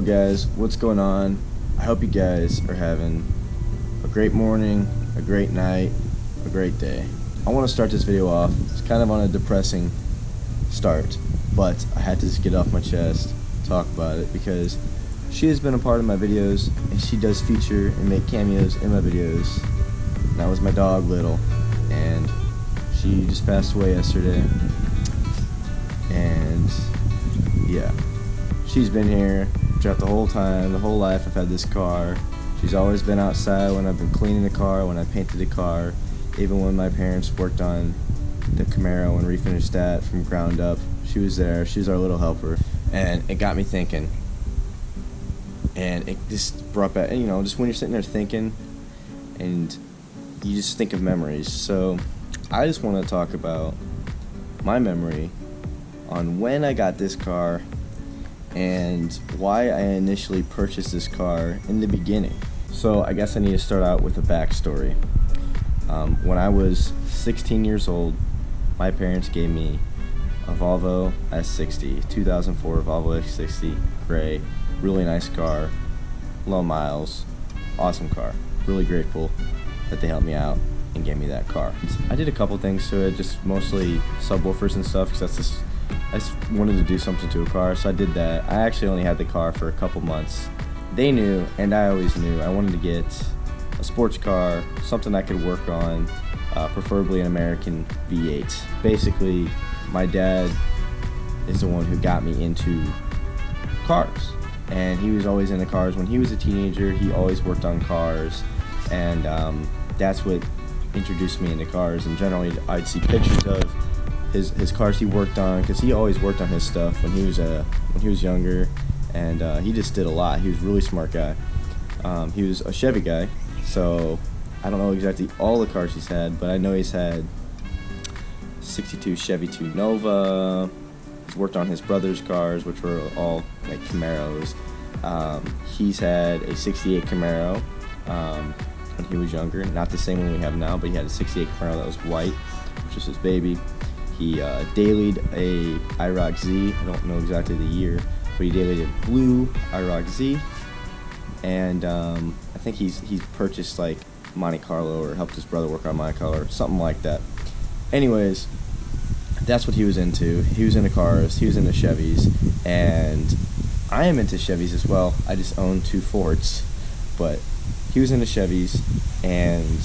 guys, what's going on? I hope you guys are having a great morning, a great night, a great day. I want to start this video off. It's kind of on a depressing start, but I had to just get off my chest, talk about it, because she has been a part of my videos and she does feature and make cameos in my videos. And that was my dog Little, and she just passed away yesterday. And yeah, she's been here throughout the whole time, the whole life I've had this car. She's always been outside when I've been cleaning the car, when I painted the car, even when my parents worked on the Camaro and refinished that from ground up. She was there. She was our little helper, and it got me thinking. And it just brought back, you know, just when you're sitting there thinking, and you just think of memories. So I just want to talk about my memory on when I got this car and why I initially purchased this car in the beginning. So I guess I need to start out with a backstory. When I was 16 years old, my parents gave me a Volvo S60, 2004 Volvo S60, gray, really nice car, low miles, awesome car. Really grateful that they helped me out and gave me that car. I did a couple things to it, just mostly subwoofers and stuff, because I just wanted to do something to a car, so I did that. I actually only had the car for a couple months. They knew, and I always knew, I wanted to get a sports car, something I could work on, preferably an American V8. Basically, my dad is the one who got me into cars, and he was always into cars. When he was a teenager, he always worked on cars, and that's what introduced me into cars. And generally, I'd see pictures of his cars he worked on, because he always worked on his stuff when he was younger, and he just did a lot. He was a really smart guy. He was a Chevy guy, so I don't know exactly all the cars he's had, but I know he's had 62 Chevy 2 Nova. He's worked on his brother's cars, which were all like Camaros. He's had a 68 Camaro when he was younger, not the same one we have now, but he had a 68 Camaro that was white, which was his baby. He dailied a I.R.I.P Z. I don't know exactly the year, but he dailied a blue I.R.I.P Z. And I think he's purchased like Monte Carlo, or helped his brother work on Monte Carlo, or something like that. Anyways, that's what he was into. He was into cars. He was into Chevys, and I am into Chevys as well. I just own 2 Fords, but he was into Chevys, and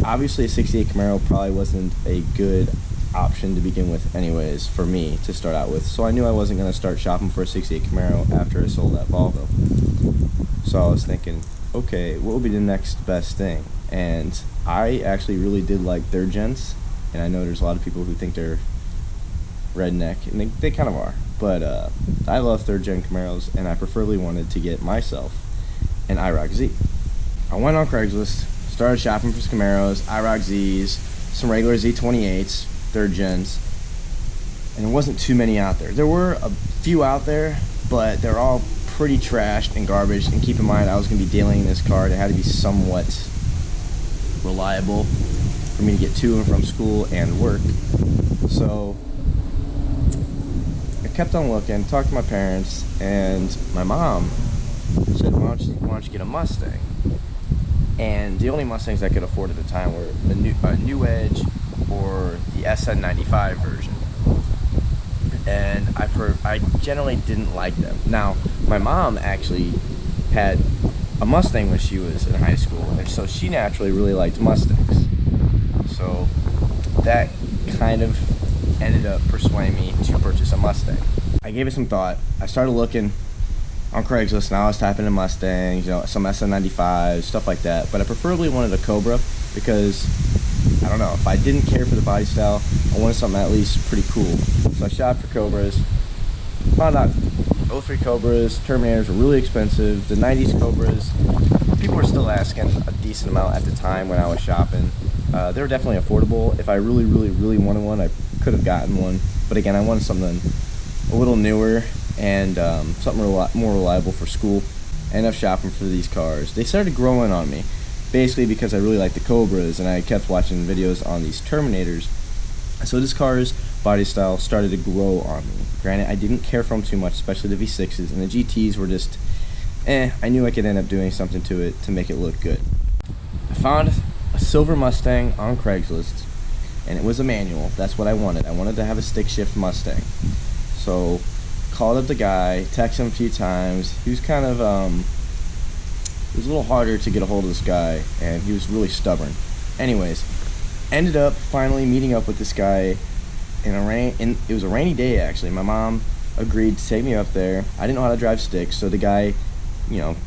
obviously a 68 Camaro probably wasn't a good option to begin with anyways for me to start out with. So I knew I wasn't going to start shopping for a 68 Camaro after I sold that Volvo. So I was thinking, okay, what would be the next best thing? And I actually really did like third gens, and I know there's a lot of people who think they're redneck, and they kind of are, but I love third gen Camaros, and I preferably wanted to get myself an I.R.I.P Z. I went on Craigslist, started shopping for some Camaros, I.R.I.P Zs, some regular Z28s, third gens, and there wasn't too many out there. There were a few out there, but they're all pretty trashed and garbage. And keep in mind, I was going to be dealing this car. It had to be somewhat reliable for me to get to and from school and work. So I kept on looking, talked to my parents, and my mom said, why don't you get a Mustang? And the only Mustangs I could afford at the time were a New Edge or the SN95 version, and I generally didn't like them. Now, my mom actually had a Mustang when she was in high school, and so she naturally really liked Mustangs. So that kind of ended up persuading me to purchase a Mustang. I gave it some thought. I started looking on Craigslist, and I was typing in Mustangs, you know, some SN95s, stuff like that. But I preferably wanted a Cobra, because I don't know, if I didn't care for the body style, I wanted something at least pretty cool. So I shopped for Cobras, found out 03 Cobras, Terminators were really expensive. The 90s Cobras, people were still asking a decent amount at the time when I was shopping. They were definitely affordable. If I really wanted one, I could have gotten one. But again, I wanted something a little newer and something a lot more reliable for school. I ended up shopping for these cars. They started growing on me, basically because I really liked the Cobras, and I kept watching videos on these Terminators. So this car is body style started to grow on me. Granted, I didn't care for them too much, especially the V6s, and the GTs were just, I knew I could end up doing something to it to make it look good. I found a silver Mustang on Craigslist, and it was a manual. That's what I wanted. I wanted to have a stick shift Mustang. So, called up the guy, texted him a few times. He was kind of, it was a little harder to get a hold of this guy, and he was really stubborn. Anyways, ended up finally meeting up with this guy and it was a rainy day actually. My mom agreed to take me up there. I didn't know how to drive sticks, so the guy,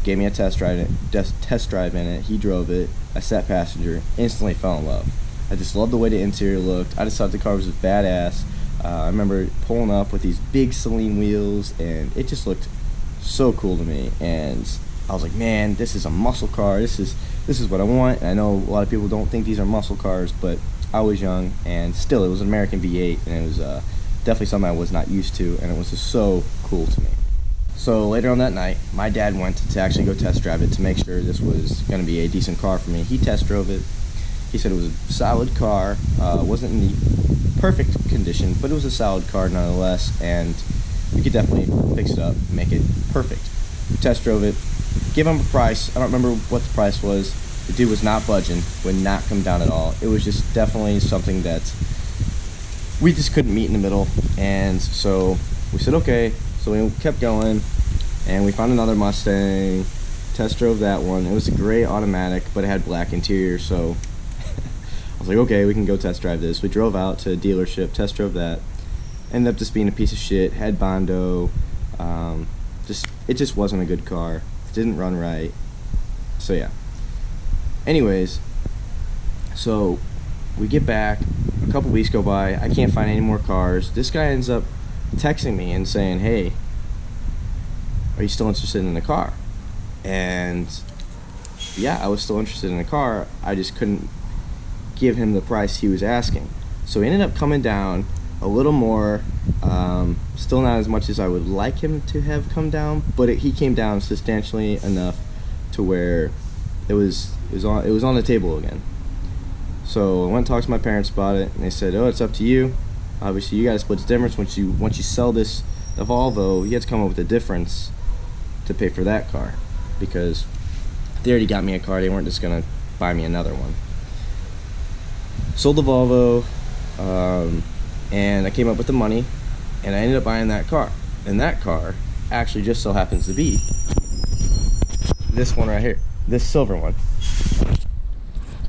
gave me a test drive in it. He drove it. I sat passenger. Instantly fell in love. I just loved the way the interior looked. I just thought the car was just badass. I remember pulling up with these big Celine wheels, and it just looked so cool to me. And I was like, man, this is a muscle car. This is what I want. And I know a lot of people don't think these are muscle cars, but I was young, and still, it was an American V8, and it was definitely something I was not used to, and it was just so cool to me. So later on that night, my dad went to actually go test drive it to make sure this was going to be a decent car for me. He test drove it. He said it was a solid car. Wasn't in the perfect condition, but it was a solid car nonetheless, and we could definitely fix it up, make it perfect. We test drove it, gave him a price. I don't remember what the price was. The dude was not budging, would not come down at all. It was just definitely something that we just couldn't meet in the middle, and so we said okay. So we kept going, and we found another Mustang, test drove that one. It was a gray automatic, but it had black interior, so I was like, okay, we can go test drive this. We drove out to a dealership, test drove that. Ended up just being a piece of shit, had Bondo. It just wasn't a good car. Didn't run right. So yeah. Anyways, so we get back, a couple weeks go by, I can't find any more cars. This guy ends up texting me and saying, hey, are you still interested in the car? And yeah, I was still interested in the car. I just couldn't give him the price he was asking. So he ended up coming down a little more, still not as much as I would like him to have come down, but he came down substantially enough to where it was on the table again. So I went and talked to my parents about it, and they said, oh, it's up to you. Obviously, you gotta split the difference. Once you sell the Volvo, you have to come up with a difference to pay for that car, because they already got me a car. They weren't just gonna buy me another one. Sold the Volvo, and I came up with the money, and I ended up buying that car. And that car actually just so happens to be this one right here, this silver one.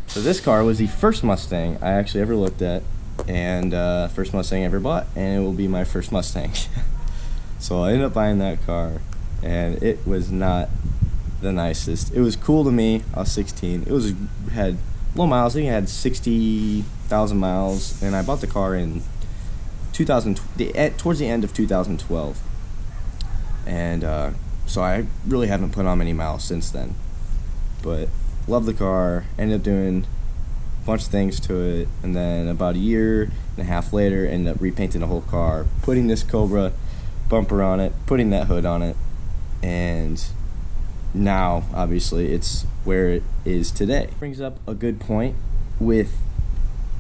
So this car was the first Mustang I actually ever looked at, and first Mustang I ever bought, and it will be my first Mustang. So I ended up buying that car, and it was not the nicest. It was cool to me. I was 16. It had low miles. I think it had 60,000 miles, and I bought the car in towards the end of 2012. And so I really haven't put on many miles since then. But love the car. Ended up doing a bunch of things to it, and then about a year and a half later, ended up repainting the whole car, putting this Cobra bumper on it, putting that hood on it, and now obviously it's where it is today. Brings up a good point with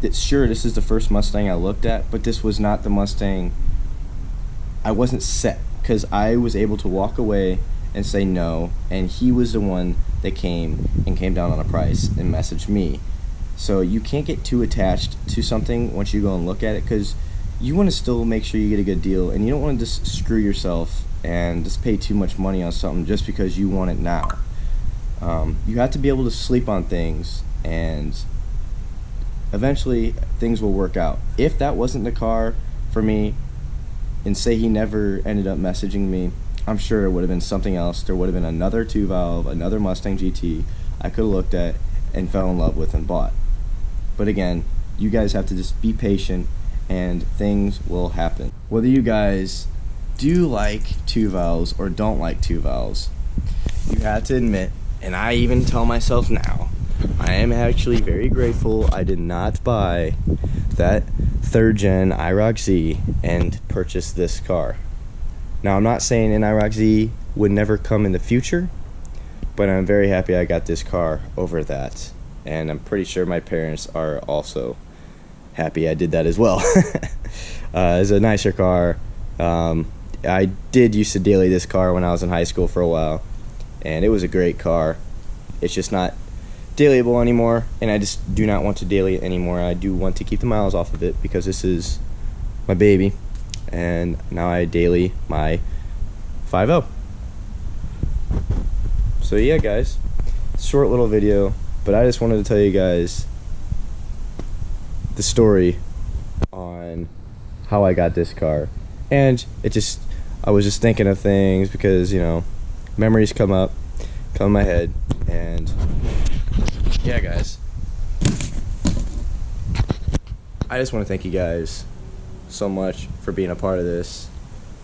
that. Sure, this is the first Mustang I looked at, but this was not the Mustang. I wasn't set, because I was able to walk away and say no, and he was the one that came down on a price and messaged me. So you can't get too attached to something once you go and look at it, because you want to still make sure you get a good deal, and you don't want to just screw yourself and just pay too much money on something just because you want it now. You have to be able to sleep on things, and eventually things will work out. If that wasn't the car for me, and say he never ended up messaging me, I'm sure it would have been something else. There would have been another 2-valve, another Mustang GT I could have looked at and fell in love with and bought. But again, you guys have to just be patient, and things will happen. Whether you guys do like 2-valves or don't like 2-valves, you have to admit, and I even tell myself now, I am actually very grateful I did not buy that 3rd gen IROC Z and purchase this car. Now, I'm not saying an IROC Z would never come in the future, but I'm very happy I got this car over that, and I'm pretty sure my parents are also happy I did that as well. It's a nicer car. I did used to daily this car when I was in high school for a while, and it was a great car. It's just not dailyable anymore, and I just do not want to daily it anymore. I do want to keep the miles off of it because this is my baby, and now I daily my 5.0. So yeah, guys, short little video, but I just wanted to tell you guys the story on how I got this car. And I was just thinking of things because, you know, memories come in my head. And yeah, guys, I just want to thank you guys so much for being a part of this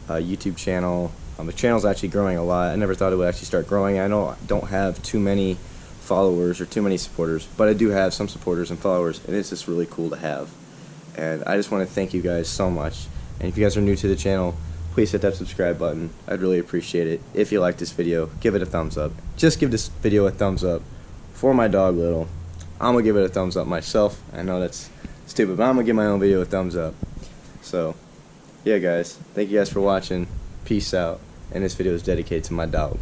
YouTube channel. The channel's actually growing a lot. I never thought it would actually start growing. I know I don't have too many followers or too many supporters, but I do have some supporters and followers, and it's just really cool to have. And I just want to thank you guys so much. And if you guys are new to the channel, please hit that subscribe button. I'd really appreciate it. If you like this video, give it a thumbs up. Just give this video a thumbs up for my dog Little. I'm gonna give it a thumbs up myself. I know that's stupid, but I'm gonna give my own video a thumbs up. So yeah, guys, thank you guys for watching. Peace out. And this video is dedicated to my dog.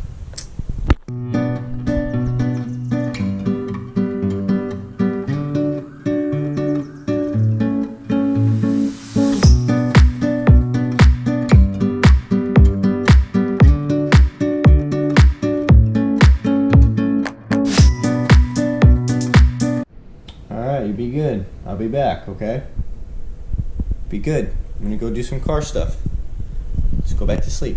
Alright, you be good. I'll be back, okay? Be good. I'm gonna go do some car stuff. Just go back to sleep.